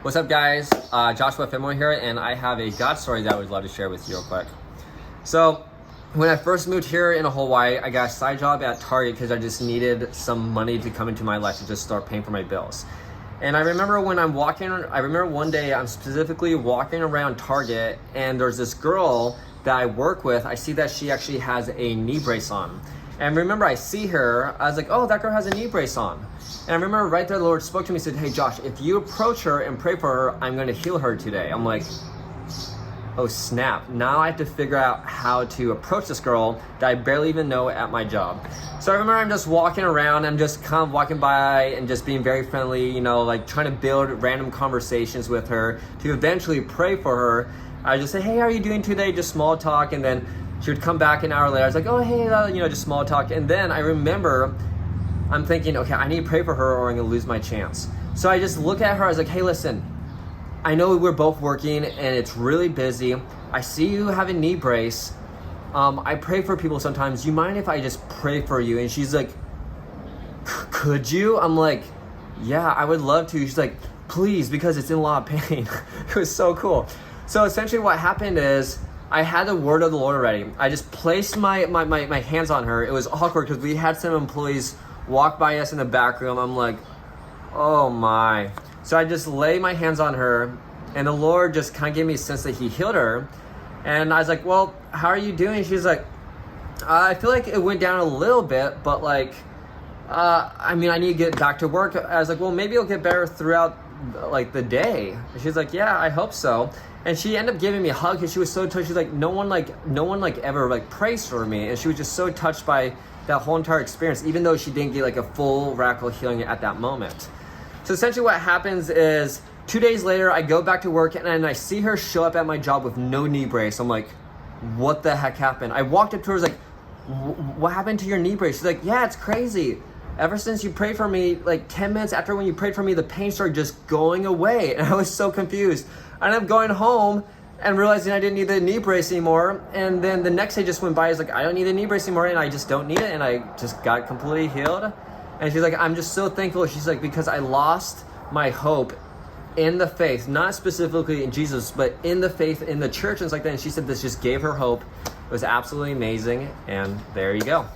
What's up, guys? Joshua Fenimore here, and I have a God story that I would love to share with you real quick. So, when I first moved here in Hawaii, I got a side job at Target because I just needed some money to come into my life to just start paying for my bills. And I remember one day I'm specifically walking around Target, and there's this girl that I work with. I see that she actually has a knee brace on. And remember, I see her, I was like, oh, that girl has a knee brace on. And I remember right there, the Lord spoke to me and said, hey, Josh, if you approach her and pray for her, I'm going to heal her today. I'm like, oh, snap. Now I have to figure out how to approach this girl that I barely even know at my job. So I remember I'm just walking around, I'm just kind of walking by and just being very friendly, you know, like trying to build random conversations with her to eventually pray for her. I just say, hey, how are you doing today? Just small talk. And then she would come back an hour later. I was like, oh, hey, just small talk. And then I remember I'm thinking, okay, I need to pray for her or I'm gonna lose my chance. So I just look at her, I was like, hey, listen, I know we're both working and it's really busy. I see you have a knee brace. I pray for people sometimes. You mind if I just pray for you? And she's like, could you? I'm like, yeah, I would love to. She's like, please, because it's in a lot of pain. It was so cool. So essentially what happened is I had the word of the Lord already. I just placed my hands on her. It was awkward because we had some employees walk by us in the back room. I'm like, oh my. So I just lay my hands on her, and the Lord just kind of gave me a sense that he healed her. And I was like, well, how are you doing? She's like, I feel like it went down a little bit, but I need to get back to work. I was like, well, maybe it'll get better throughout the day. And she's like, yeah, I hope so. And she ended up giving me a hug because she was so touched. She's like, no one ever prays for me. And she was just so touched by that whole entire experience, even though she didn't get a full radical healing at that moment. So essentially what happens is 2 days later, I go back to work and I see her show up at my job with no knee brace. I'm like, what the heck happened? I walked up to her, I was like, what happened to your knee brace? She's like, yeah, it's crazy. Ever since you prayed for me, 10 minutes after when you prayed for me, the pain started just going away. And I was so confused. I ended up going home and realizing I didn't need the knee brace anymore. And then the next day just went by. I was like, I don't need the knee brace anymore, and I just don't need it. And I just got completely healed. And she's like, I'm just so thankful. She's like, because I lost my hope in the faith, not specifically in Jesus, but in the faith, in the church and stuff like that. And she said this just gave her hope. It was absolutely amazing. And there you go.